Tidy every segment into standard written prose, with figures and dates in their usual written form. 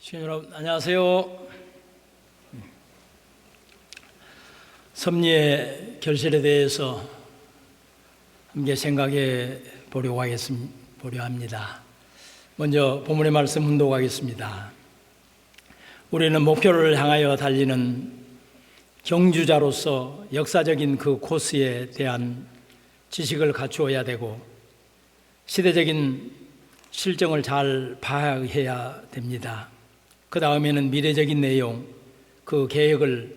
시청자 여러분 안녕하세요. 섭리의 결실에 대해서 함께 생각해 보려 합니다. 먼저 본문의 말씀 훈독하겠습니다. 우리는 목표를 향하여 달리는 경주자로서 역사적인 그 코스에 대한 지식을 갖추어야 되고 시대적인 실정을 잘 파악해야 됩니다. 그 다음에는 미래적인 내용, 그 계획을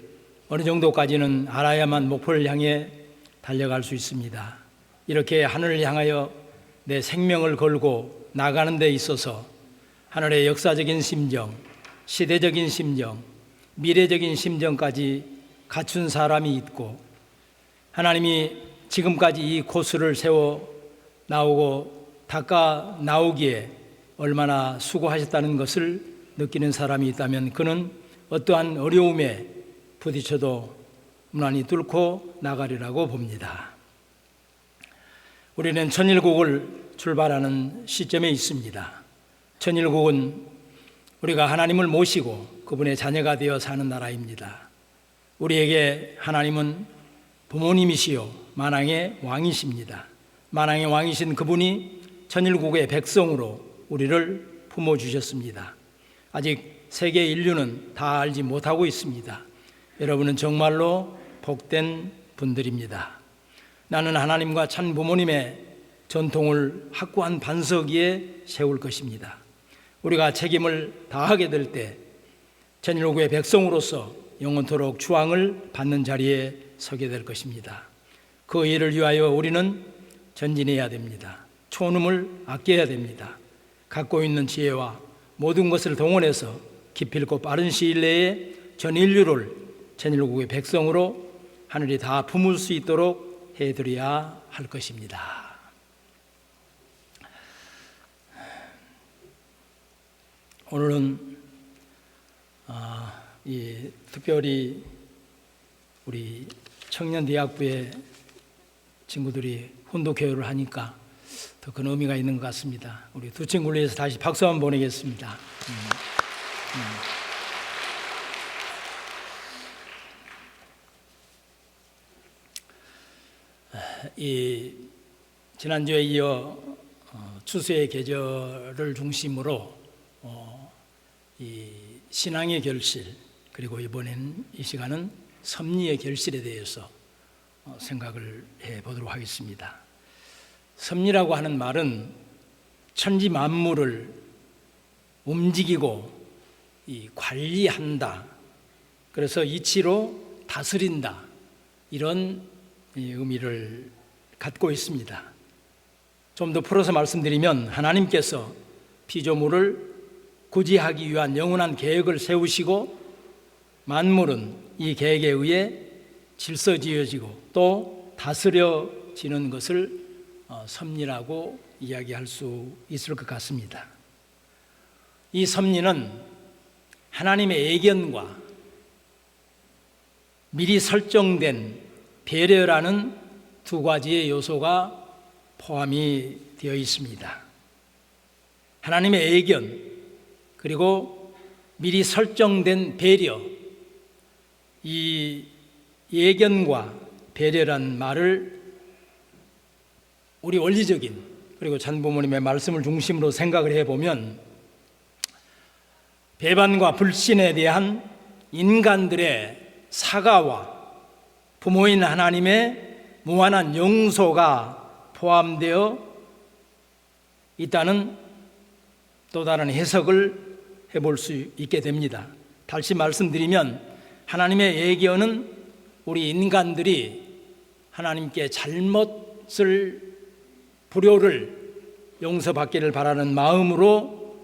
어느 정도까지는 알아야만 목표를 향해 달려갈 수 있습니다. 이렇게 하늘을 향하여 내 생명을 걸고 나가는 데 있어서 하늘의 역사적인 심정, 시대적인 심정, 미래적인 심정까지 갖춘 사람이 있고, 하나님이 지금까지 이 코스를 세워 나오고 닦아 나오기에 얼마나 수고하셨다는 것을 느끼는 사람이 있다면 그는 어떠한 어려움에 부딪혀도 무난히 뚫고 나가리라고 봅니다. 우리는 천일국을 출발하는 시점에 있습니다. 천일국은 우리가 하나님을 모시고 그분의 자녀가 되어 사는 나라입니다. 우리에게 하나님은 부모님이시요 만왕의 왕이십니다. 만왕의 왕이신 그분이 천일국의 백성으로 우리를 품어주셨습니다. 아직 세계 인류는 다 알지 못하고 있습니다. 여러분은 정말로 복된 분들입니다. 나는 하나님과 참 부모님의 전통을 확고한 반석 위에 세울 것입니다. 우리가 책임을 다하게 될 때 천일국의 백성으로서 영원토록 주왕을 받는 자리에 서게 될 것입니다. 그 일을 위하여 우리는 전진해야 됩니다. 초능을 아껴야 됩니다. 갖고 있는 지혜와 모든 것을 동원해서 기필코 빠른 시일 내에 전 인류를 천일국의 백성으로 하늘이 다 품을 수 있도록 해드려야 할 것입니다. 오늘은 특별히 우리 청년대학부의 친구들이 훈독교육을 하니까 더 큰 의미가 있는 것 같습니다. 우리 두 친구를 위해서 다시 박수 한번 보내겠습니다. 지난주에 이어 추수의 계절을 중심으로 이 신앙의 결실, 그리고 이번엔 이 시간은 섭리의 결실에 대해서 생각을 해보도록 하겠습니다. 섭리라고 하는 말은 천지 만물을 움직이고 관리한다, 그래서 이치로 다스린다, 이런 의미를 갖고 있습니다. 좀 더 풀어서 말씀드리면 하나님께서 피조물을 구제하기 위한 영원한 계획을 세우시고 만물은 이 계획에 의해 질서지어지고 또 다스려지는 것을 섭리라고 이야기할 수 있을 것 같습니다. 이 섭리는 하나님의 애견과 미리 설정된 배려라는 두 가지의 요소가 포함이 되어 있습니다. 하나님의 애견 그리고 미리 설정된 배려, 이 애견과 배려란 말을 우리 원리적인 그리고 전부모님의 말씀을 중심으로 생각을 해보면 배반과 불신에 대한 인간들의 사과와 부모인 하나님의 무한한 용서가 포함되어 있다는 또 다른 해석을 해볼 수 있게 됩니다. 다시 말씀드리면 하나님의 애견은 우리 인간들이 하나님께 잘못을 불효를 용서받기를 바라는 마음으로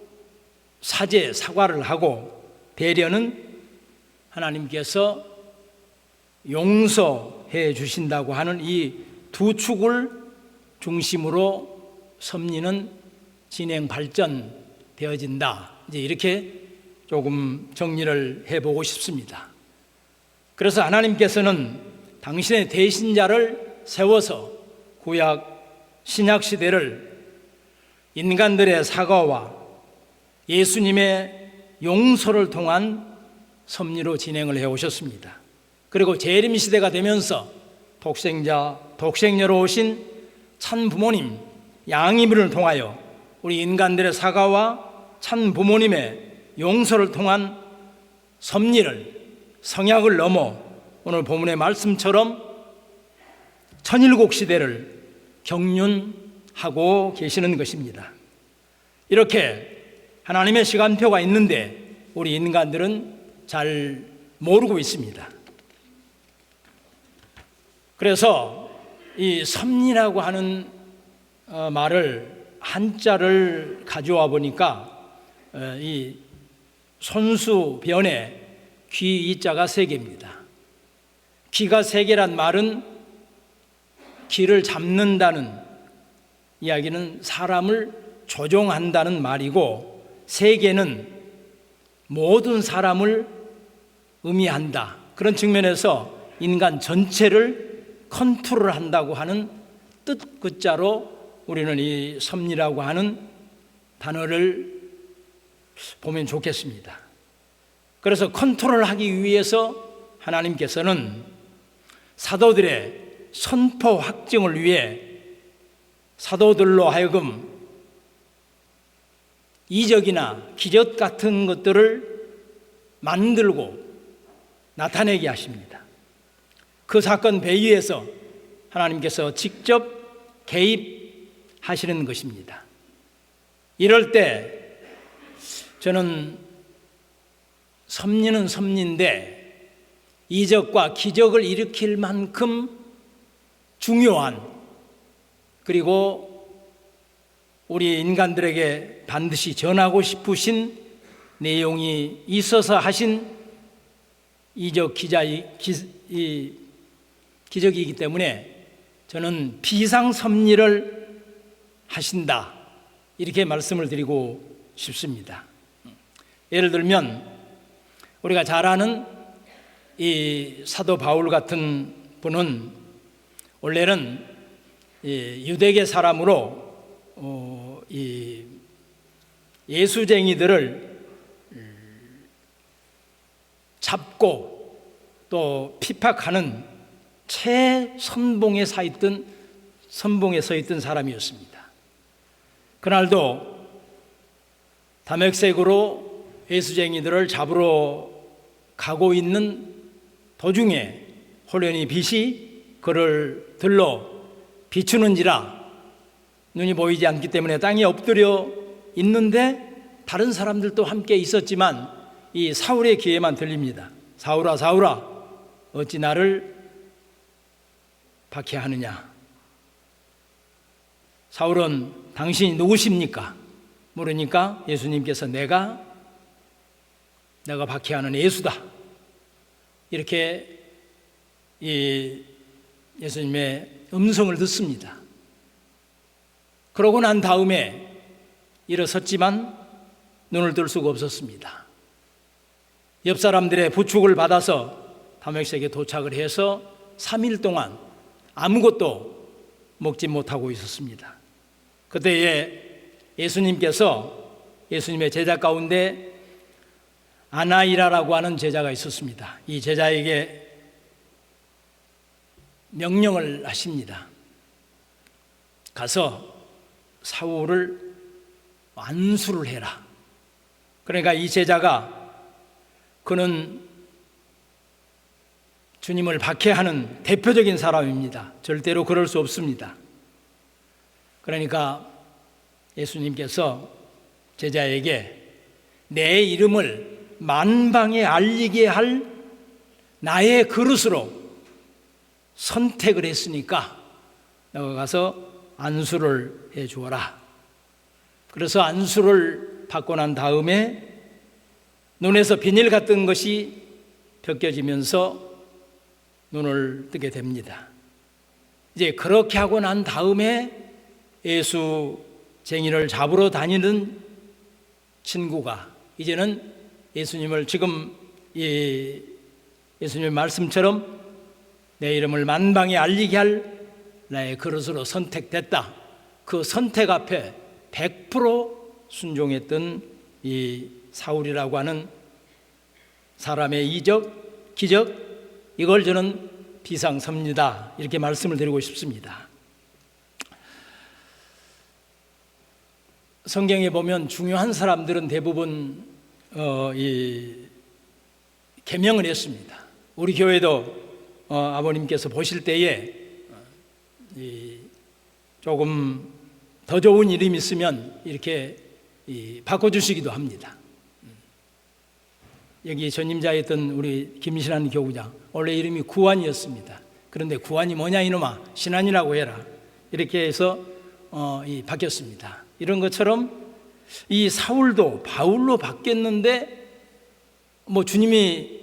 사과를 하고, 배려는 하나님께서 용서해 주신다고 하는 이 두 축을 중심으로 섭리는 진행 발전되어진다. 이제 이렇게 조금 정리를 해보고 싶습니다. 그래서 하나님께서는 당신의 대신자를 세워서 구약 신약 시대를 인간들의 사과와 예수님의 용서를 통한 섭리로 진행을 해오셨습니다. 그리고 재림 시대가 되면서 독생자, 독생녀로 오신 참 부모님, 양이분을 통하여 우리 인간들의 사과와 참 부모님의 용서를 통한 섭리를, 성약을 넘어 오늘 본문의 말씀처럼 천일국 시대를 경륜하고 계시는 것입니다. 이렇게 하나님의 시간표가 있는데 우리 인간들은 잘 모르고 있습니다. 그래서 이 섭리라고 하는 말을 한자를 가져와 보니까 이 손수변에 귀 이자가 3개입니다. 귀가 3개란 말은 귀를 잡는다는 이야기는 사람을 조종한다는 말이고, 3개는 모든 사람을 의미한다. 그런 측면에서 인간 전체를 컨트롤한다고 하는 뜻 글자로 우리는 이 섭리라고 하는 단어를 보면 좋겠습니다. 그래서 컨트롤하기 위해서 하나님께서는 사도들의 선포 확증을 위해 사도들로 하여금 이적이나 기적 같은 것들을 만들고 나타내게 하십니다. 그 사건 배후에서 하나님께서 직접 개입하시는 것입니다. 이럴 때 저는 섭리는 섭리인데 이적과 기적을 일으킬 만큼 중요한, 그리고 우리 인간들에게 반드시 전하고 싶으신 내용이 있어서 하신 이적 기적이기 때문에 저는 비상섭리를 하신다, 이렇게 말씀을 드리고 싶습니다. 예를 들면 우리가 잘 아는 이 사도 바울 같은 분은 원래는 유대계 사람으로 이 예수쟁이들을 잡고 또 핍박하는 최선봉에 서 있던 사람이었습니다. 그날도 담액색으로 예수쟁이들을 잡으러 가고 있는 도중에 호련히 빛이 그를 들러 비추는지라 눈이 보이지 않기 때문에 땅에 엎드려 있는데 다른 사람들도 함께 있었지만 이 사울의 귀에만 들립니다. 사울아, 사울아, 어찌 나를 박해하느냐? 사울은 당신이 누구십니까? 물으니까 예수님께서 내가 박해하는 예수다, 이렇게 이 예수님의 음성을 듣습니다. 그러고 난 다음에 일어섰지만 눈을 뜰 수가 없었습니다. 옆 사람들의 부축을 받아서 다메섹에 도착을 해서 3일 동안 아무것도 먹지 못하고 있었습니다. 그때에 예수님께서 예수님의 제자 가운데 아나이라라고 하는 제자가 있었습니다. 이 제자에게 명령을 하십니다. 가서 사울을 안수를 해라. 그러니까 이 제자가, 그는 주님을 박해하는 대표적인 사람입니다. 절대로 그럴 수 없습니다. 그러니까 예수님께서 제자에게 내 이름을 만방에 알리게 할 나의 그릇으로 선택을 했으니까 너가 가서 안수를 해 주어라. 그래서 안수를 받고 난 다음에 눈에서 비닐 같은 것이 벗겨지면서 눈을 뜨게 됩니다. 이제 그렇게 하고 난 다음에 예수쟁이를 잡으러 다니는 친구가 이제는 예수님을 지금 예수님의 말씀처럼 내 이름을 만방에 알리게 할 나의 그릇으로 선택됐다. 그 선택 앞에 100% 순종했던 이 사울이라고 하는 사람의 이적, 기적, 이걸 저는 비상섭니다. 이렇게 말씀을 드리고 싶습니다. 성경에 보면 중요한 사람들은 대부분 계명을 했습니다. 우리 교회도 아버님께서 보실 때에 조금 더 좋은 이름이 있으면 이렇게 바꿔주시기도 합니다. 여기 전임자였던 우리 김신한 교구장, 원래 이름이 구한이었습니다. 그런데 구한이 뭐냐 이놈아, 신한이라고 해라, 이렇게 해서 바뀌었습니다. 이런 것처럼 이 사울도 바울로 바뀌었는데 뭐 주님이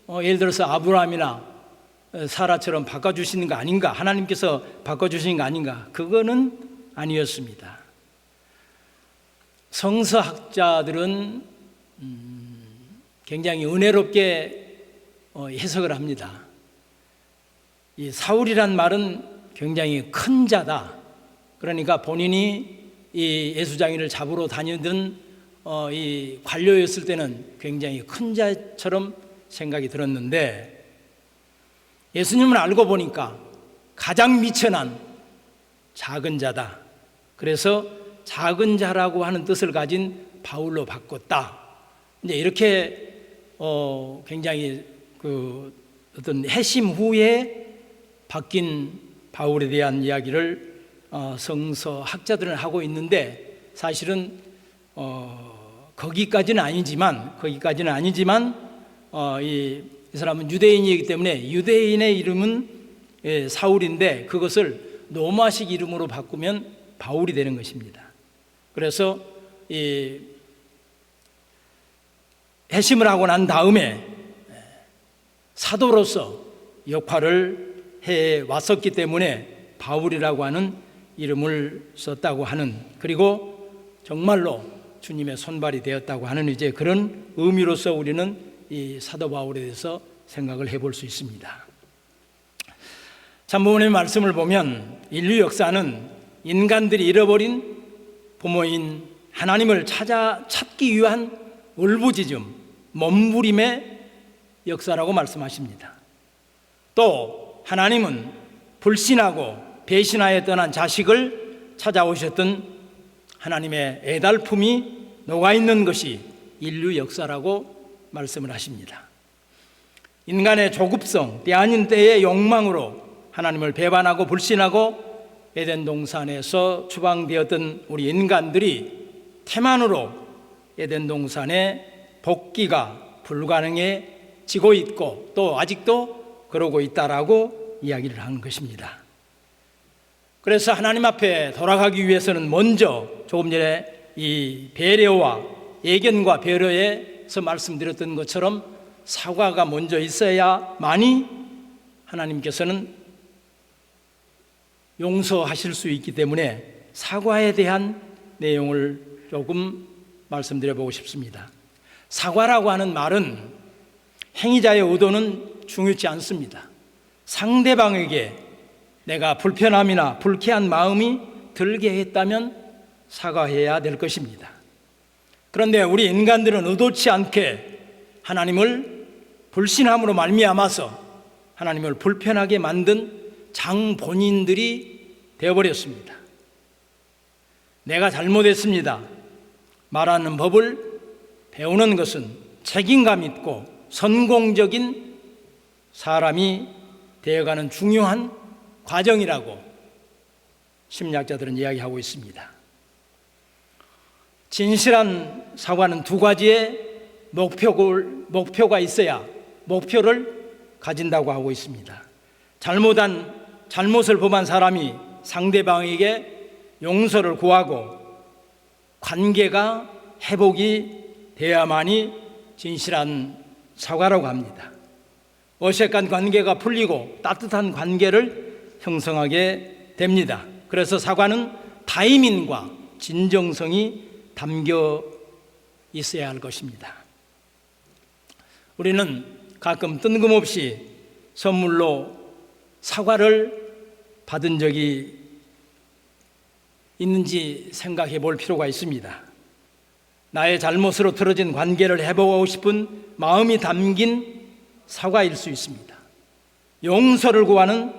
예를 들어서 아브라함이나 사라처럼 바꿔주시는 거 아닌가, 하나님께서 바꿔주시는 거 아닌가, 그거는 아니었습니다. 성서학자들은 굉장히 은혜롭게 해석을 합니다. 이 사울이란 말은 굉장히 큰 자다. 그러니까 본인이 이 예수장이를 잡으러 다니던 이 관료였을 때는 굉장히 큰 자처럼 생각이 들었는데, 예수님을 알고 보니까 가장 미천한 작은 자다. 그래서 작은 자라고 하는 뜻을 가진 바울로 바꿨다. 이제 이렇게 굉장히 어떤 해심 후에 바뀐 바울에 대한 이야기를 성서 학자들은 하고 있는데, 사실은 거기까지는 아니지만 이 사람은 유대인이기 때문에 유대인의 이름은 사울인데 그것을 로마식 이름으로 바꾸면 바울이 되는 것입니다. 그래서 이 회심을 하고 난 다음에 사도로서 역할을 해 왔었기 때문에 바울이라고 하는 이름을 썼다고 하는, 그리고 정말로 주님의 손발이 되었다고 하는 이제 그런 의미로서 우리는 이 사도 바울에 대해서 생각을 해볼 수 있습니다. 참부모님의 말씀을 보면 인류 역사는 인간들이 잃어버린 부모인 하나님을 찾기 위한 울부짖음, 몸부림의 역사라고 말씀하십니다. 또 하나님은 불신하고 배신하여 떠난 자식을 찾아오셨던 하나님의 애달픔이 녹아있는 것이 인류 역사라고 말씀을 하십니다. 인간의 조급성, 때 아닌 때의 욕망으로 하나님을 배반하고 불신하고 에덴 동산에서 추방되었던 우리 인간들이 태만으로 에덴 동산의 복귀가 불가능해지고 있고 또 아직도 그러고 있다라고 이야기를 하는 것입니다. 그래서 하나님 앞에 돌아가기 위해서는 먼저 조금 전에 이 배려와 예견과 배려에서 말씀드렸던 것처럼 사과가 먼저 있어야만이 하나님께서는 용서하실 수 있기 때문에 사과에 대한 내용을 조금 말씀드려보고 싶습니다. 사과라고 하는 말은 행위자의 의도는 중요치 않습니다. 상대방에게 내가 불편함이나 불쾌한 마음이 들게 했다면 사과해야 될 것입니다. 그런데 우리 인간들은 의도치 않게 하나님을 불신함으로 말미암아서 하나님을 불편하게 만든 장본인들이 되어버렸습니다. 내가 잘못했습니다 말하는 법을 배우는 것은 책임감 있고 성공적인 사람이 되어가는 중요한 과정이라고 심리학자들은 이야기하고 있습니다. 진실한 사과는 두 가지의 목표가 있어야 목표를 가진다고 하고 있습니다. 잘못을 범한 사람이 상대방에게 용서를 구하고 관계가 회복이 돼야만이 진실한 사과라고 합니다. 어색한 관계가 풀리고 따뜻한 관계를 형성하게 됩니다. 그래서 사과는 타이밍과 진정성이 담겨 있어야 할 것입니다. 우리는 가끔 뜬금없이 선물로 사과를 받은 적이 있는지 생각해 볼 필요가 있습니다. 나의 잘못으로 틀어진 관계를 회복하고 싶은 마음이 담긴 사과일 수 있습니다. 용서를 구하는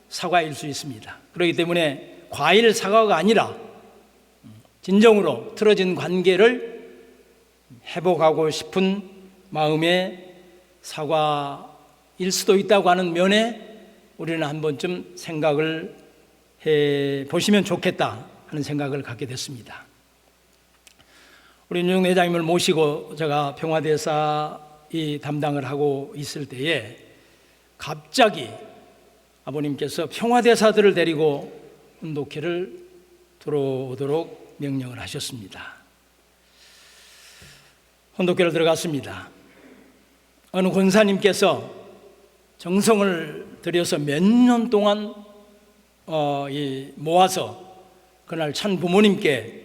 사과일 수 있습니다. 그렇기 때문에 과일 사과가 아니라 진정으로 틀어진 관계를 회복하고 싶은 마음의 사과일 수도 있다고 하는 면에 우리는 한 번쯤 생각을 해 보시면 좋겠다 하는 생각을 갖게 됐습니다. 우리 윤영래 회장님을 모시고 제가 평화대사 이 담당을 하고 있을 때에 갑자기 아버님께서 평화대사들을 데리고 훈독회를 들어오도록 명령을 하셨습니다. 훈독회를 들어갔습니다. 어느 권사님께서 정성을 들여서 몇 년 동안 모아서 그날 찬 부모님께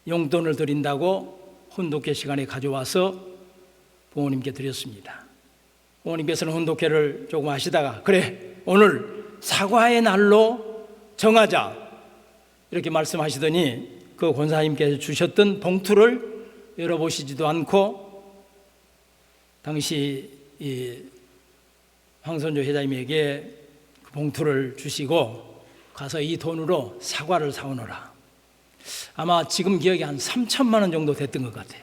용돈을 드린다고 훈독회 시간에 가져와서 부모님께 드렸습니다. 부모님께서는 훈독회를 조금 하시다가 그래 오늘 사과의 날로 정하자 이렇게 말씀하시더니 그 권사님께서 주셨던 봉투를 열어보시지도 않고 당시 이 황선조 회장님에게 그 봉투를 주시고 가서 이 돈으로 사과를 사오너라. 아마 지금 기억이 한 3천만 원 정도 됐던 것 같아요.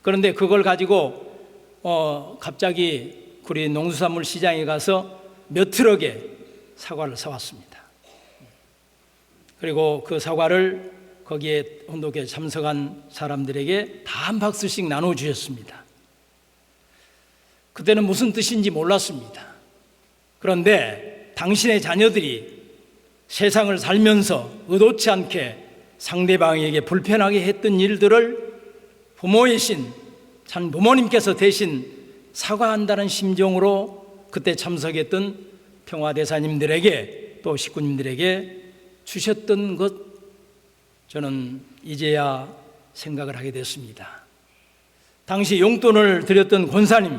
그런데 그걸 가지고 갑자기 우리 농수산물 시장에 가서 몇 트럭의 사과를 사왔습니다. 그리고 그 사과를 거기에 훈독회에 참석한 사람들에게 다 한 박스씩 나눠주셨습니다. 그때는 무슨 뜻인지 몰랐습니다. 그런데 당신의 자녀들이 세상을 살면서 의도치 않게 상대방에게 불편하게 했던 일들을 부모이신 참 부모님께서 대신 사과한다는 심정으로 그때 참석했던 평화대사님들에게 또 식구님들에게 주셨던 것 저는 이제야 생각을 하게 됐습니다. 당시 용돈을 드렸던 권사님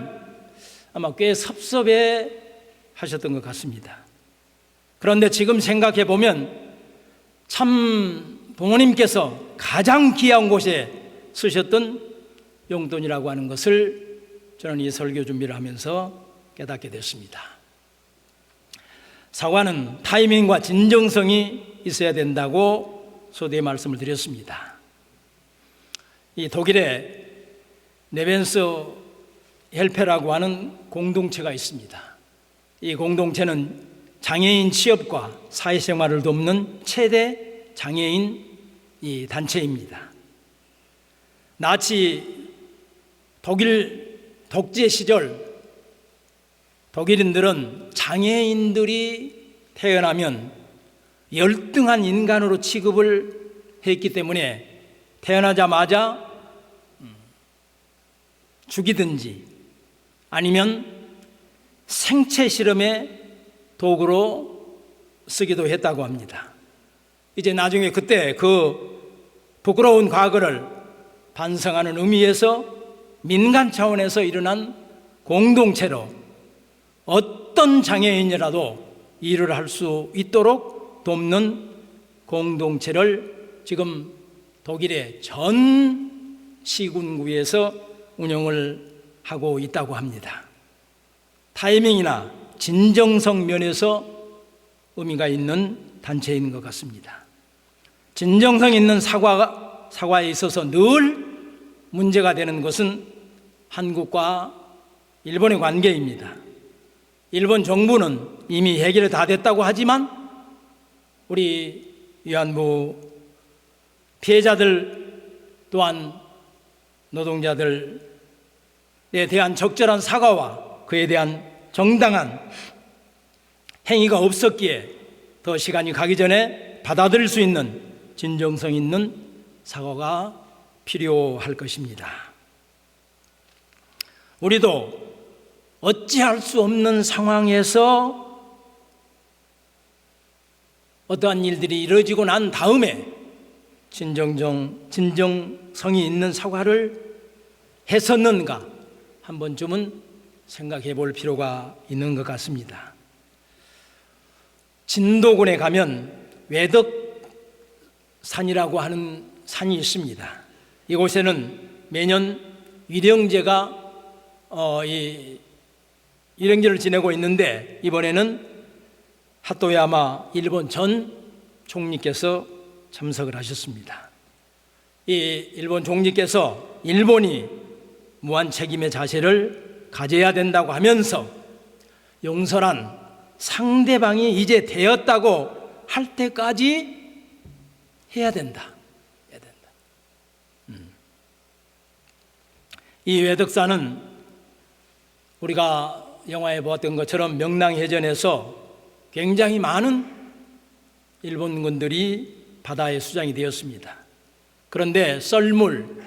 아마 꽤 섭섭해 하셨던 것 같습니다. 그런데 지금 생각해 보면 참 부모님께서 가장 귀한 곳에 쓰셨던 용돈이라고 하는 것을 저는 이 설교 준비를 하면서 깨닫게 됐습니다. 사과는 타이밍과 진정성이 있어야 된다고 소대의 말씀을 드렸습니다. 이 독일에 네벤스 헬페라고 하는 공동체가 있습니다. 이 공동체는 장애인 취업과 사회생활을 돕는 최대 장애인 이 단체입니다. 나치 독일 독재 시절 독일인들은 장애인들이 태어나면 열등한 인간으로 취급을 했기 때문에 태어나자마자 죽이든지 아니면 생체 실험의 도구로 쓰기도 했다고 합니다. 이제 나중에 그때 그 부끄러운 과거를 반성하는 의미에서 민간 차원에서 일어난 공동체로 어떤 장애인이라도 일을 할 수 있도록 돕는 공동체를 지금 독일의 전 시군구에서 운영을 하고 있다고 합니다. 타이밍이나 진정성 면에서 의미가 있는 단체인 것 같습니다. 진정성 있는 사과에 있어서 늘 문제가 되는 것은 한국과 일본의 관계입니다. 일본 정부는 이미 해결이 다 됐다고 하지만 우리 위안부 피해자들 또한 노동자들에 대한 적절한 사과와 그에 대한 정당한 행위가 없었기에 더 시간이 가기 전에 받아들일 수 있는 진정성 있는 사과가 필요할 것입니다. 우리도 어찌할 수 없는 상황에서 어떠한 일들이 이루어지고 난 다음에 진정성이 있는 사과를 했었는가 한 번쯤은 생각해 볼 필요가 있는 것 같습니다. 진도군에 가면 외덕산이라고 하는 산이 있습니다. 이곳에는 매년 위령제가 위령제를 지내고 있는데, 이번에는 하토야마 일본 전 총리께서 참석을 하셨습니다. 이 일본 총리께서 일본이 무한 책임의 자세를 가져야 된다고 하면서 용서란 상대방이 이제 되었다고 할 때까지 해야 된다. 이 외덕사는 우리가 영화에 보았던 것처럼 명랑해전에서 굉장히 많은 일본군들이 바다에 수장이 되었습니다. 그런데 썰물,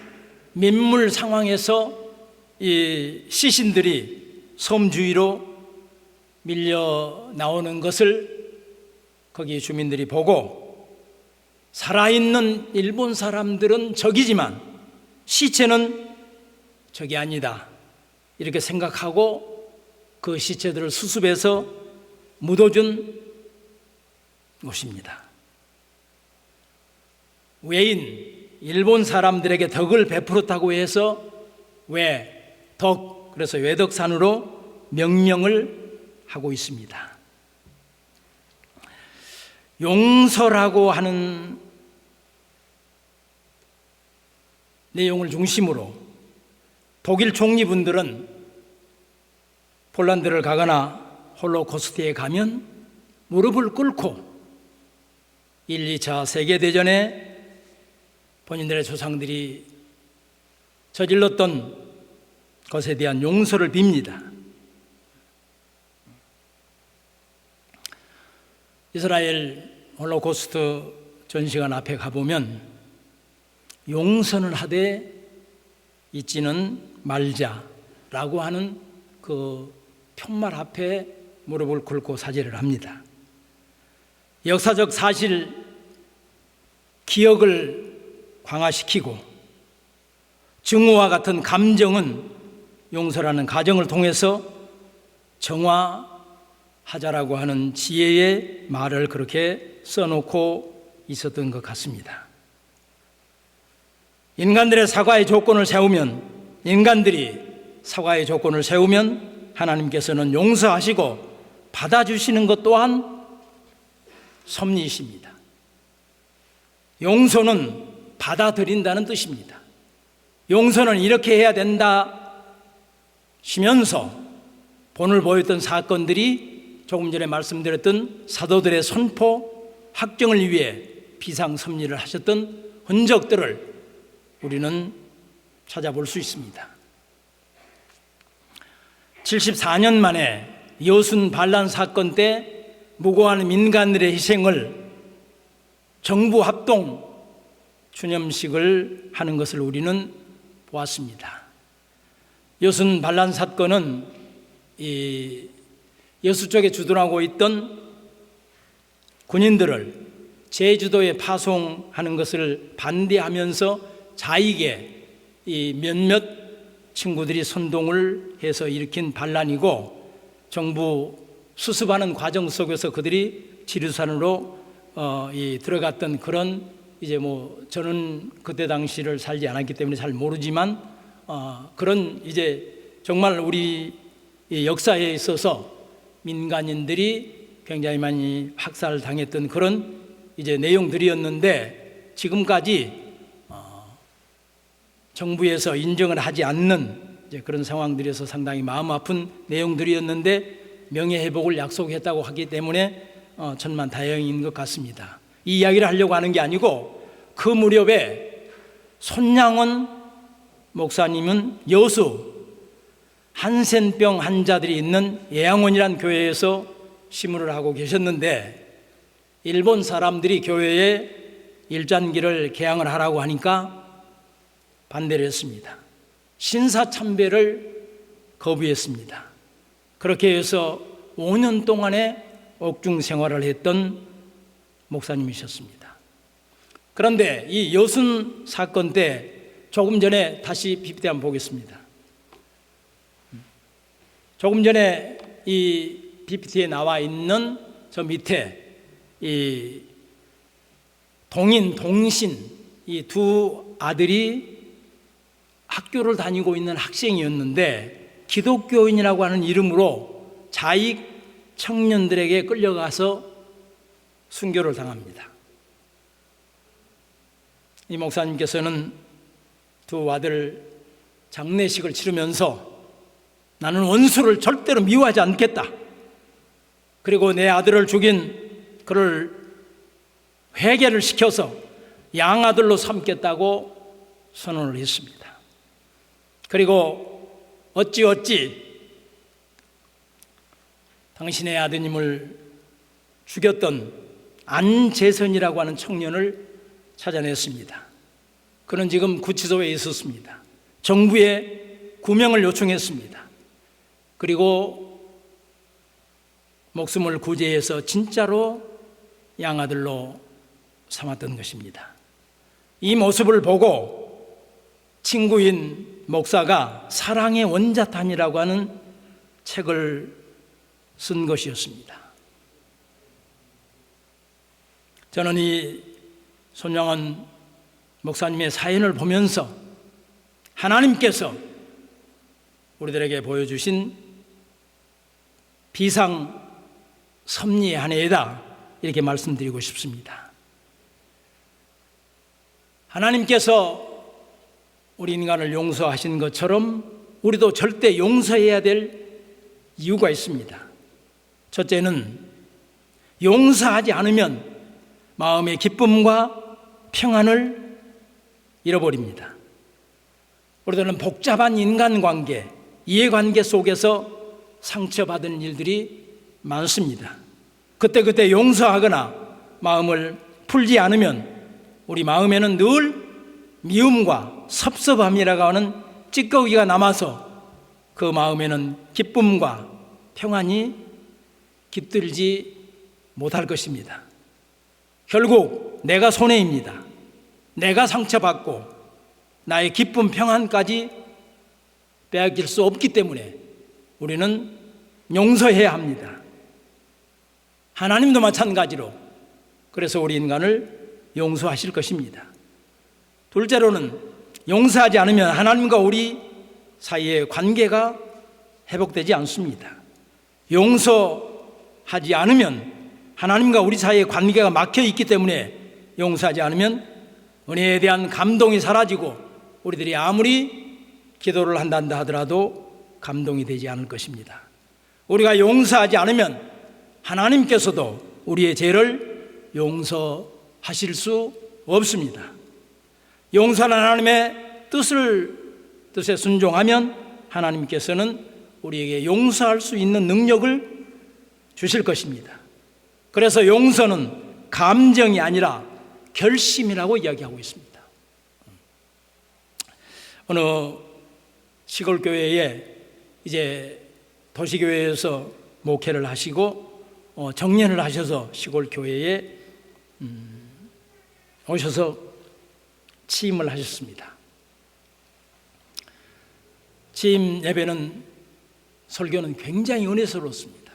민물 상황에서 이 시신들이 섬 주위로 밀려 나오는 것을 거기 주민들이 보고, 살아있는 일본 사람들은 적이지만 시체는 적이 아니다, 이렇게 생각하고 그 시체들을 수습해서 묻어준 곳입니다. 외인 일본 사람들에게 덕을 베풀었다고 해서 그래서 외덕산으로 명명을 하고 있습니다. 용서라고 하는 내용을 중심으로 독일 총리분들은 폴란드를 가거나 홀로코스트에 가면 무릎을 꿇고 1, 2차 세계대전에 본인들의 조상들이 저질렀던 것에 대한 용서를 빕니다. 이스라엘 홀로코스트 전시관 앞에 가보면 용서는 하되 잊지는 말자라고 하는 그 편말 앞에 무릎을 꿇고 사죄를 합니다. 역사적 사실, 기억을 강화시키고 증오와 같은 감정은 용서라는 과정을 통해서 정화하자라고 하는 지혜의 말을 그렇게 써놓고 있었던 것 같습니다. 인간들이 사과의 조건을 세우면 하나님께서는 용서하시고 받아주시는 것 또한 섭리이십니다. 용서는 받아들인다는 뜻입니다. 용서는 이렇게 해야 된다 시면서 본을 보였던 사건들이 조금 전에 말씀드렸던 사도들의 선포, 확정을 위해 비상섭리를 하셨던 흔적들을 우리는 찾아볼 수 있습니다. 74년 만에 여순 반란 사건 때 무고한 민간들의 희생을 정부 합동 추념식을 하는 것을 우리는 보았습니다. 여순 반란 사건은 여수 쪽에 주둔하고 있던 군인들을 제주도에 파송하는 것을 반대하면서 자익에 몇몇 친구들이 선동을 해서 일으킨 반란이고, 정부 수습하는 과정 속에서 그들이 지리산으로 들어갔던 그런, 저는 그때 당시를 살지 않았기 때문에 잘 모르지만 그런 정말 우리 역사에 있어서 민간인들이 굉장히 많이 학살당했던 그런 내용들이었는데, 지금까지 정부에서 인정을 하지 않는 그런 상황들에서 상당히 마음 아픈 내용들이었는데, 명예회복을 약속했다고 하기 때문에 천만다행인 것 같습니다. 이 이야기를 하려고 하는 게 아니고, 그 무렵에 손양원 목사님은 여수 한센병 환자들이 있는 예양원이라는 교회에서 시무를 하고 계셨는데, 일본 사람들이 교회에 일잔기를 개항을 하라고 하니까 반대를 했습니다. 신사참배를 거부했습니다. 그렇게 해서 5년 동안의 옥중 생활을 했던 목사님이셨습니다. 그런데 이 여순 사건 때 조금 전에 다시 PPT 한번 보겠습니다. 조금 전에 이 PPT에 나와 있는 저 밑에 이 동인, 동신 이 두 아들이 학교를 다니고 있는 학생이었는데 기독교인이라고 하는 이름으로 자익 청년들에게 끌려가서 순교를 당합니다. 이 목사님께서는 두 아들 장례식을 치르면서 나는 원수를 절대로 미워하지 않겠다. 그리고 내 아들을 죽인 그를 회개를 시켜서 양아들로 삼겠다고 선언을 했습니다. 그리고 어찌 당신의 아드님을 죽였던 안재선이라고 하는 청년을 찾아냈습니다. 그는 지금 구치소에 있었습니다. 정부에 구명을 요청했습니다. 그리고 목숨을 구제해서 진짜로 양아들로 삼았던 것입니다. 이 모습을 보고 친구인 목사가 사랑의 원자탄이라고 하는 책을 쓴 것이었습니다. 저는 이 손영원 목사님의 사연을 보면서 하나님께서 우리들에게 보여주신 비상 섭리의 한 해다, 이렇게 말씀드리고 싶습니다. 하나님께서 우리 인간을 용서하신 것처럼 우리도 절대 용서해야 될 이유가 있습니다. 첫째는 용서하지 않으면 마음의 기쁨과 평안을 잃어버립니다. 우리들은 복잡한 인간관계, 이해관계 속에서 상처받은 일들이 많습니다. 그때 용서하거나 마음을 풀지 않으면 우리 마음에는 늘 미움과 섭섭함이라고 하는 찌꺼기가 남아서 그 마음에는 기쁨과 평안이 깃들지 못할 것입니다. 결국 내가 손해입니다. 내가 상처받고 나의 기쁨, 평안까지 빼앗길 수 없기 때문에 우리는 용서해야 합니다. 하나님도 마찬가지로 그래서 우리 인간을 용서하실 것입니다. 둘째로는 용서하지 않으면 하나님과 우리 사이의 관계가 회복되지 않습니다. 용서하지 않으면 하나님과 우리 사이의 관계가 막혀 있기 때문에 용서하지 않으면 은혜에 대한 감동이 사라지고 우리들이 아무리 기도를 한다 하더라도 감동이 되지 않을 것입니다. 우리가 용서하지 않으면 하나님께서도 우리의 죄를 용서하실 수 없습니다. 용서하는 하나님의 뜻에 순종하면 하나님께서는 우리에게 용서할 수 있는 능력을 주실 것입니다. 그래서 용서는 감정이 아니라 결심이라고 이야기하고 있습니다. 어느 시골교회에 이제 도시교회에서 목회를 하시고 정년을 하셔서 시골교회에 오셔서 취임을 하셨습니다. 취임 예배는 설교는 굉장히 은혜스러웠습니다.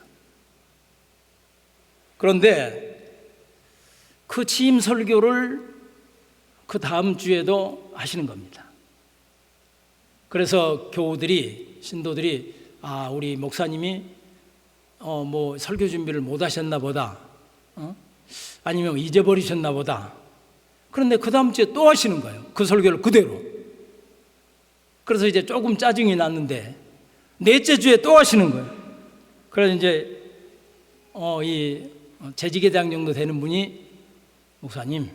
그런데 그 취임 설교를 그 다음 주에도 하시는 겁니다. 그래서 교우들이, 신도들이 우리 목사님이 뭐 설교 준비를 못 하셨나 보다, 아니면 잊어버리셨나 보다. 그런데 그 다음 주에 또 하시는 거예요. 그 설교를 그대로. 그래서 이제 조금 짜증이 났는데 넷째 주에 또 하시는 거예요. 그래서 이제 이 재직회장 정도 되는 분이, 목사님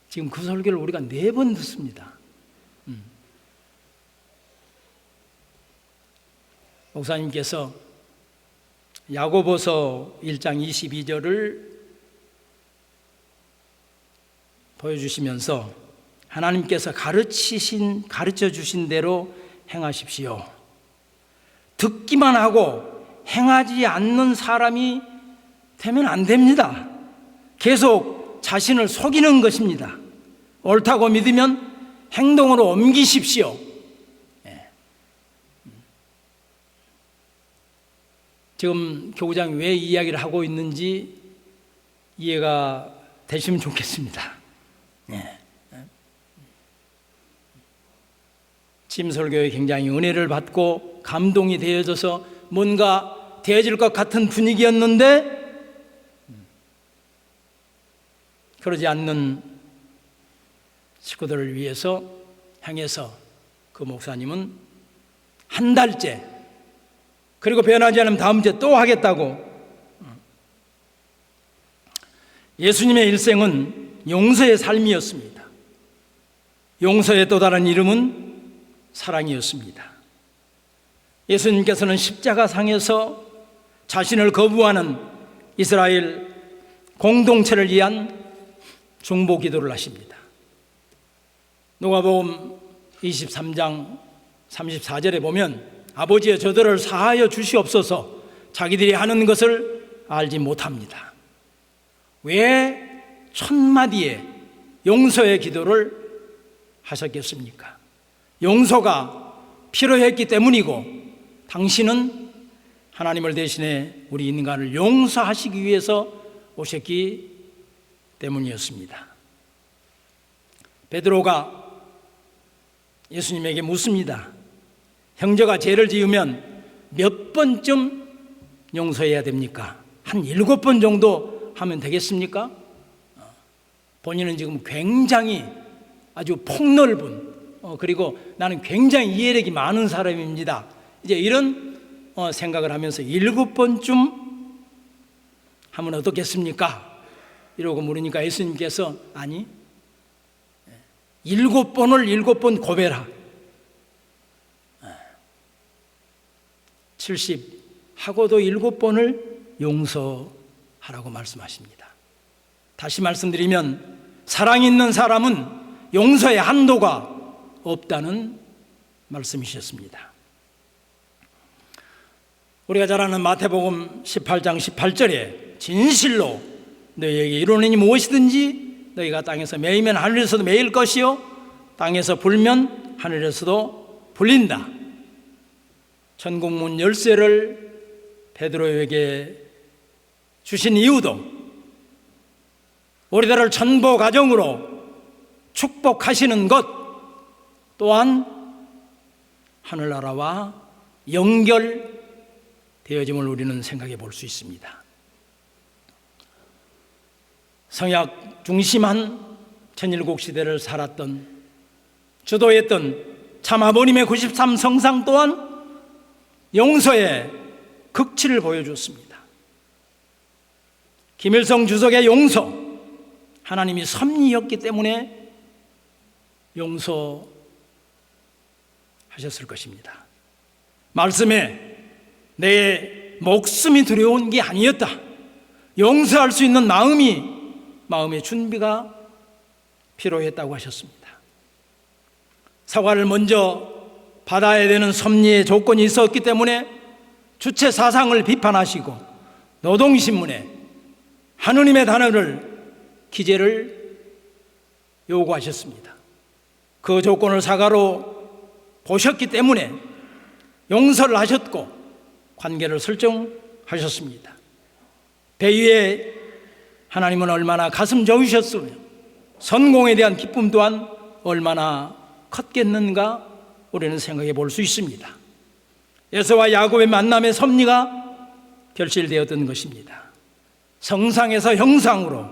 지금 그 설교를 우리가 4번 듣습니다. 목사님께서 야고보서 1장 22절을 보여주시면서 하나님께서 가르쳐 주신 대로 행하십시오. 듣기만 하고 행하지 않는 사람이 되면 안 됩니다. 계속 자신을 속이는 것입니다. 옳다고 믿으면 행동으로 옮기십시오. 지금 교구장이 왜 이 이야기를 하고 있는지 이해가 되시면 좋겠습니다. 침설교에 굉장히 은혜를 받고 감동이 되어져서 뭔가 되어질 것 같은 분위기였는데 그러지 않는 식구들을 위해서 향해서 그 목사님은 한 달째, 그리고 변하지 않으면 다음 주에 또 하겠다고. 예수님의 일생은 용서의 삶이었습니다. 용서의 또 다른 이름은 사랑이었습니다. 예수님께서는 십자가상에서 자신을 거부하는 이스라엘 공동체를 위한 중보 기도를 하십니다. 누가복음 23장 34절에 보면 아버지여 저들을 사하여 주시옵소서 자기들이 하는 것을 알지 못합니다. 왜 1000마디의 용서의 기도를 하셨겠습니까? 용서가 필요했기 때문이고 당신은 하나님을 대신해 우리 인간을 용서하시기 위해서 오셨기 때문이었습니다. 베드로가 예수님에게 묻습니다. 형제가 죄를 지으면 몇 번쯤 용서해야 됩니까? 한 7번 정도 하면 되겠습니까? 본인은 지금 굉장히 아주 폭넓은 그리고 나는 굉장히 이해력이 많은 사람입니다. 이제 이런 생각을 하면서 7번쯤 하면 어떻겠습니까? 이러고 물으니까 예수님께서 아니 7번을 7번 고백하라. 70 하고도 7번을 용서하라고 말씀하십니다. 다시 말씀드리면 사랑 있는 사람은 용서의 한도가 없다는 말씀이셨습니다. 우리가 잘 아는 마태복음 18장 18절에 진실로 너희에게 이루노니 무엇이든지 너희가 땅에서 매이면 하늘에서도 매일 것이요 땅에서 불면 하늘에서도 불린다. 천국문 열쇠를 베드로에게 주신 이유도 우리들을 천보 가정으로 축복하시는 것 또한 하늘나라와 연결되어짐을 우리는 생각해 볼 수 있습니다. 성약 중심한 천일국 시대를 살았던 주도했던 참아버님의 93성상 또한 용서의 극치를 보여줬습니다. 김일성 주석의 용서, 하나님이 섭리였기 때문에 용서하셨을 것입니다. 말씀에 내 목숨이 두려운 게 아니었다. 용서할 수 있는 마음의 준비가 필요했다고 하셨습니다. 사과를 먼저 받아야 되는 섭리의 조건이 있었기 때문에 주체 사상을 비판하시고 노동신문에 하느님의 단어를 기재를 요구하셨습니다. 그 조건을 사과로 보셨기 때문에 용서를 하셨고 관계를 설정하셨습니다. 배 위에 하나님은 얼마나 가슴 좋으셨으며 성공에 대한 기쁨 또한 얼마나 컸겠는가 우리는 생각해 볼 수 있습니다. 에서와 야곱의 만남의 섭리가 결실되었던 것입니다. 성상에서 형상으로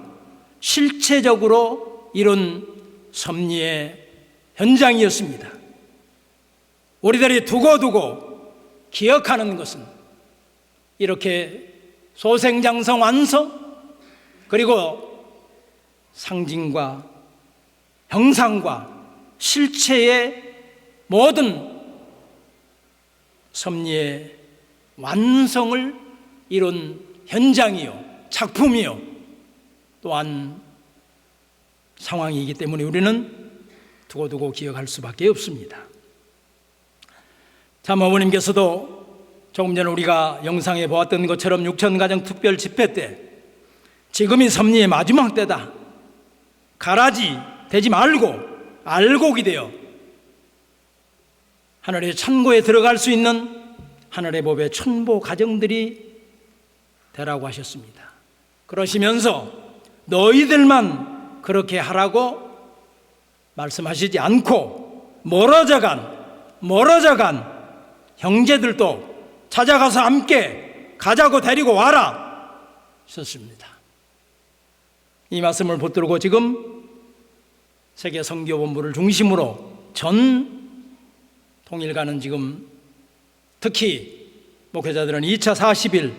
실체적으로 이룬 섭리의 현장이었습니다. 우리들이 두고두고 기억하는 것은 이렇게 소생장성 완성 그리고 상징과 형상과 실체의 모든 섭리의 완성을 이룬 현장이요 작품이요 또한 상황이기 때문에 우리는 두고두고 기억할 수밖에 없습니다. 참 어머님께서도 조금 전에 우리가 영상에 보았던 것처럼 육천가정 특별 집회 때 지금이 섭리의 마지막 때다. 가라지 되지 말고 알곡이 되어 하늘의 천국에 들어갈 수 있는 하늘의 법의 천보 가정들이 되라고 하셨습니다. 그러시면서 너희들만 그렇게 하라고 말씀하시지 않고 멀어져간 멀어져 간 형제들도 찾아가서 함께 가자고 데리고 와라 하셨습니다. 이 말씀을 붙들고 지금 세계 선교본부를 중심으로 전 통일가는 지금 특히 목회자들은 2차 40일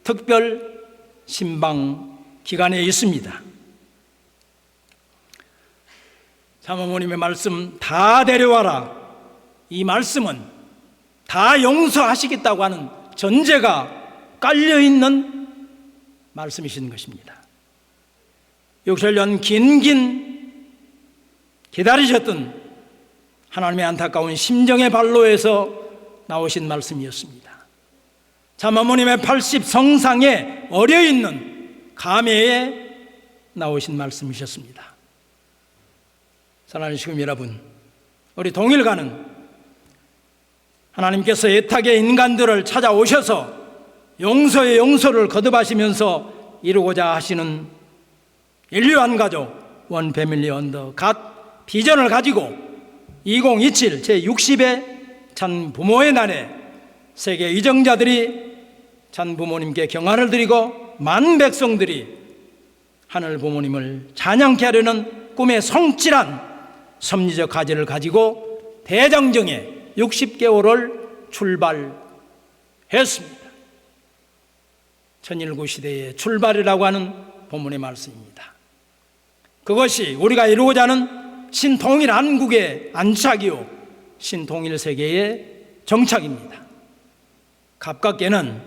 특별 신방 기간에 있습니다. 사모님의 말씀 다 데려와라. 이 말씀은 다 용서하시겠다고 하는 전제가 깔려있는 말씀이신 것입니다. 6년 긴 기다리셨던 하나님의 안타까운 심정의 발로에서 나오신 말씀이었습니다. 참어머님의 80 성상에 어려있는 감회에 나오신 말씀이셨습니다. 사랑하는 시금 여러분, 우리 동일가는 하나님께서 애타게 인간들을 찾아오셔서 용서의 용서를 거듭하시면서 이루고자 하시는 인류한 가족 원 패밀리 언더 갓 비전을 가지고 2027 제60회 참 부모의 날에 세계 이정자들이 참 부모님께 경화를 드리고 만 백성들이 하늘 부모님을 찬양케 하려는 꿈의 성취란 섭리적 가지를 가지고 대장정에 60개월을 출발했습니다. 천일구 시대의 출발이라고 하는 본문의 말씀입니다. 그것이 우리가 이루고자 하는 신통일 한국의 안착이요 신통일 세계의 정착입니다. 가깝게는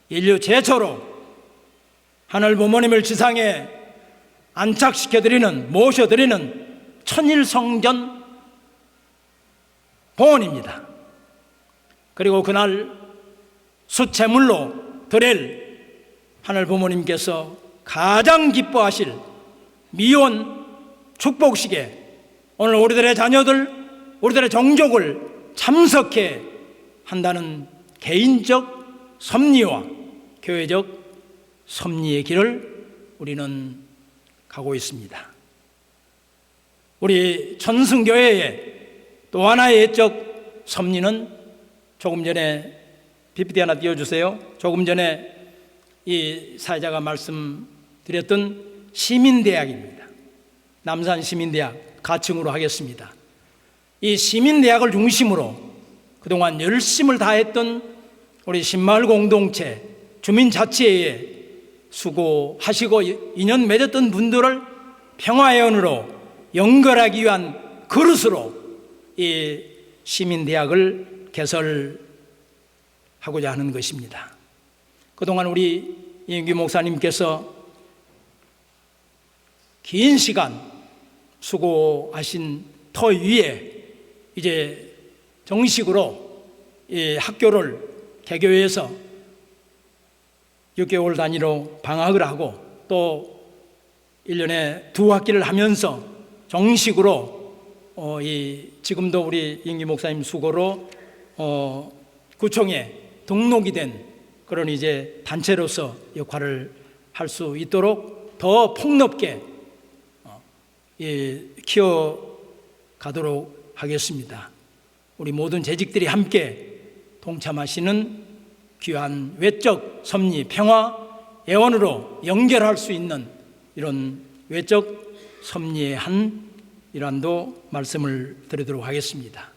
인류 최초로 하늘 부모님을 지상에 안착시켜드리는 모셔드리는 천일성전 봉헌입니다. 그리고 그날 수채물로 드릴 하늘 부모님께서 가장 기뻐하실 미혼 축복식에 오늘 우리들의 자녀들, 우리들의 종족을 참석해 한다는 개인적 섭리와 교회적 섭리의 길을 우리는 가고 있습니다. 우리 천승교회의 또 하나의 예적 섭리는 조금 전에 PPT 하나 띄워주세요. 조금 전에 이 사회자가 말씀드렸던 시민대학입니다. 남산 시민대학 가칭으로 하겠습니다. 이 시민대학을 중심으로 그동안 열심을 다했던 우리 신마을 공동체 주민자치회에 수고하시고 인연 맺었던 분들을 평화회원으로 연결하기 위한 그릇으로 이 시민대학을 개설하고자 하는 것입니다. 그동안 우리 이인규 목사님께서 긴 시간 수고하신 터 위에 이제 정식으로 이 학교를 개교해서 6개월 단위로 방학을 하고 또 1년에 2학기를 하면서 정식으로 지금도 우리 임기 목사님 수고로 구청에 등록이 된 그런 이제 단체로서 역할을 할 수 있도록 더 폭넓게 키워가도록 하겠습니다. 우리 모든 재직들이 함께 동참하시는 귀한 외적 섭리, 평화, 예언으로 연결할 수 있는 이런 외적 섭리의 한 일환도 말씀을 드리도록 하겠습니다.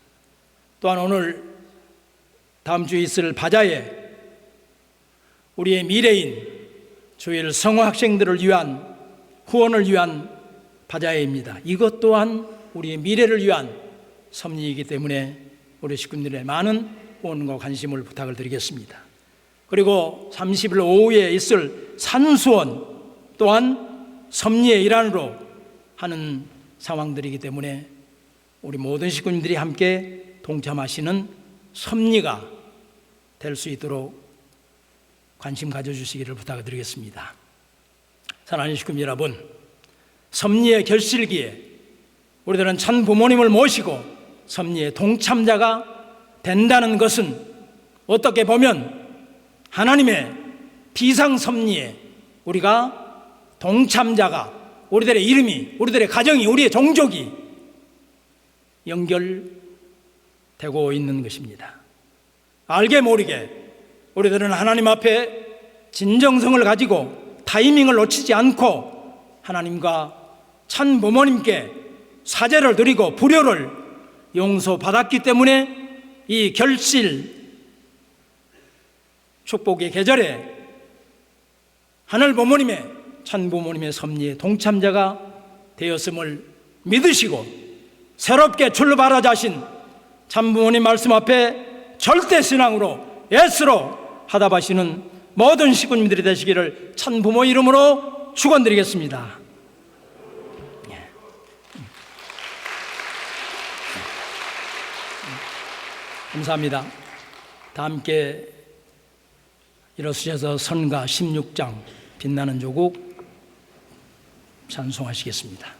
또한 오늘 다음 주에 있을 바자회 우리의 미래인 주일 성호 학생들을 위한 후원을 위한 바자회입니다. 이것 또한 우리의 미래를 위한 섭리이기 때문에 우리 식구들의 많은 후원과 관심을 부탁을 드리겠습니다. 그리고 30일 오후에 있을 산수원 또한 섭리의 일환으로 하는 상황들이기 때문에 우리 모든 식구님들이 함께 동참하시는 섭리가 될 수 있도록 관심 가져주시기를 부탁드리겠습니다. 사랑하는 식구님 여러분, 섭리의 결실기에 우리들은 참 부모님을 모시고 섭리의 동참자가 된다는 것은 어떻게 보면 하나님의 비상섭리에 우리가 동참자가 우리들의 이름이, 우리들의 가정이, 우리의 종족이 연결되는 되고 있는 것입니다. 알게 모르게 우리들은 하나님 앞에 진정성을 가지고 타이밍을 놓치지 않고 하나님과 참 부모님께 사죄를 드리고 불효를 용서받았기 때문에 이 결실 축복의 계절에 하늘 부모님의 참 부모님의 섭리에 동참자가 되었음을 믿으시고 새롭게 출발하자신 참 부모님 말씀 앞에 절대 신앙으로 예수로 하답하시는 모든 시군님들이 되시기를 참 부모 이름으로 축원드리겠습니다. 감사합니다. 다 함께 일어서셔서 선가 16장 빛나는 조국 찬송하시겠습니다.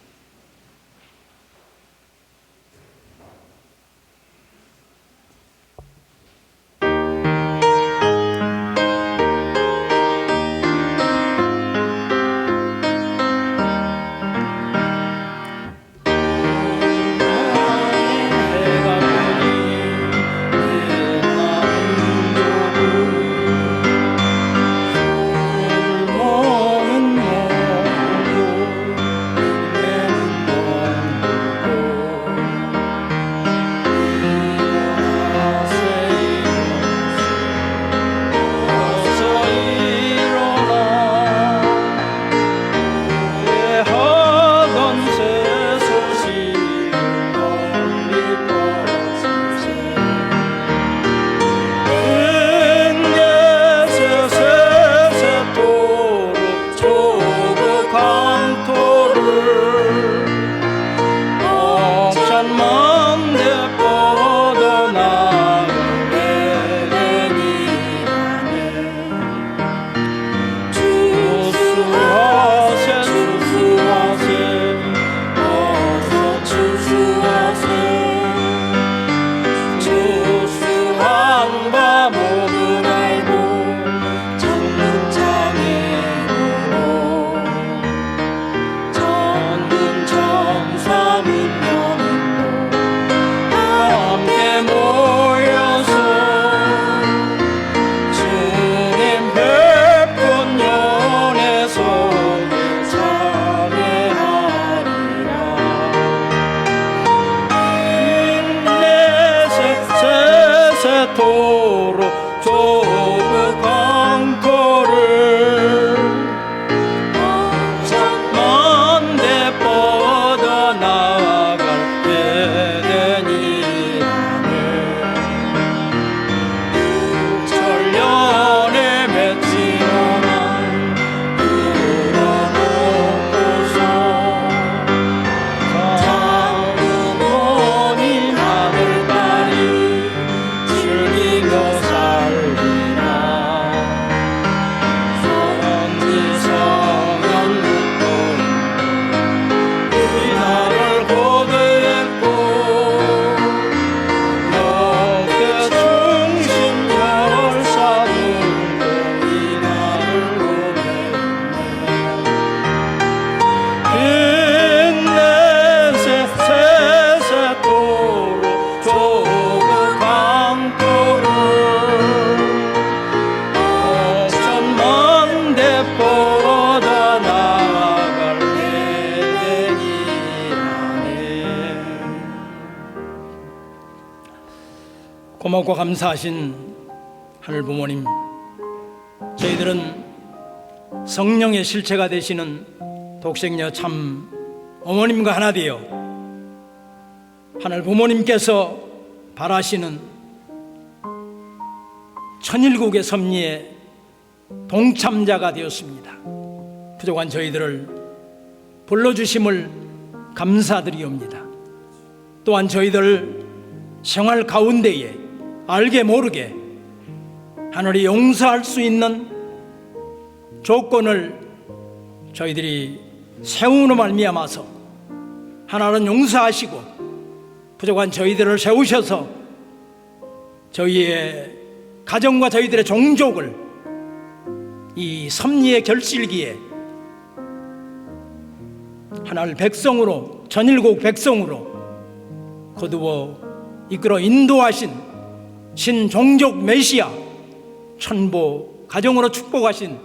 고맙고 감사하신 하늘 부모님, 저희들은 성령의 실체가 되시는 독생녀 참 어머님과 하나 되어 하늘 부모님께서 바라시는 천일국의 섭리에 동참자가 되었습니다. 부족한 저희들을 불러주심을 감사드리옵니다. 또한 저희들 생활 가운데에 알게 모르게 하늘이 용서할 수 있는 조건을 저희들이 세우는 말미암아서 하나는 용서하시고 부족한 저희들을 세우셔서 저희의 가정과 저희들의 종족을 이 섭리의 결실기에 하나를 백성으로, 전일국 백성으로 거두어 이끌어 인도하신 신종족 메시아 천보 가정으로 축복하신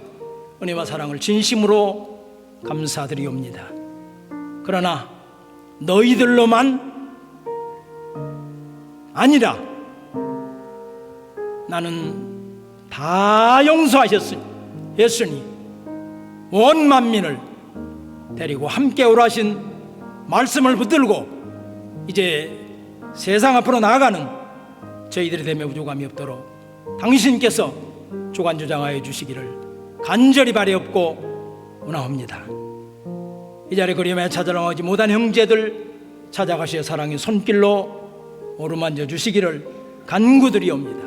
은혜와 사랑을 진심으로 감사드리옵니다. 그러나 너희들로만 아니라 나는 다 용서하셨으니 온 만민을 데리고 함께 오라신 말씀을 붙들고 이제 세상 앞으로 나아가는 저희들이 됨에 부족함이 없도록 당신께서 주관주장하여 주시기를 간절히 바라옵고 원하옵니다. 이 자리에 그리움에 찾아나오지 못한 형제들 찾아가시어 사랑의 손길로 어루만져 주시기를 간구드리옵니다.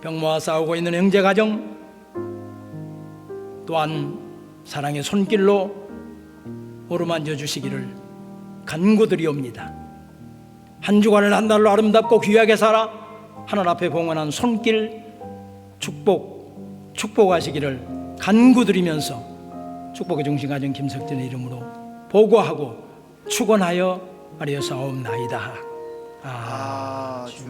병마와 싸우고 있는 형제 가정 또한 사랑의 손길로 어루만져 주시기를 간구드리옵니다. 한 주간을 한 달로 아름답고 귀하게 살아 하늘 앞에 봉헌한 손길 축복하시기를 간구드리면서 축복의 중심 가정 김석진의 이름으로 보고하고 축원하여 아뢰어사옵나이다. 아주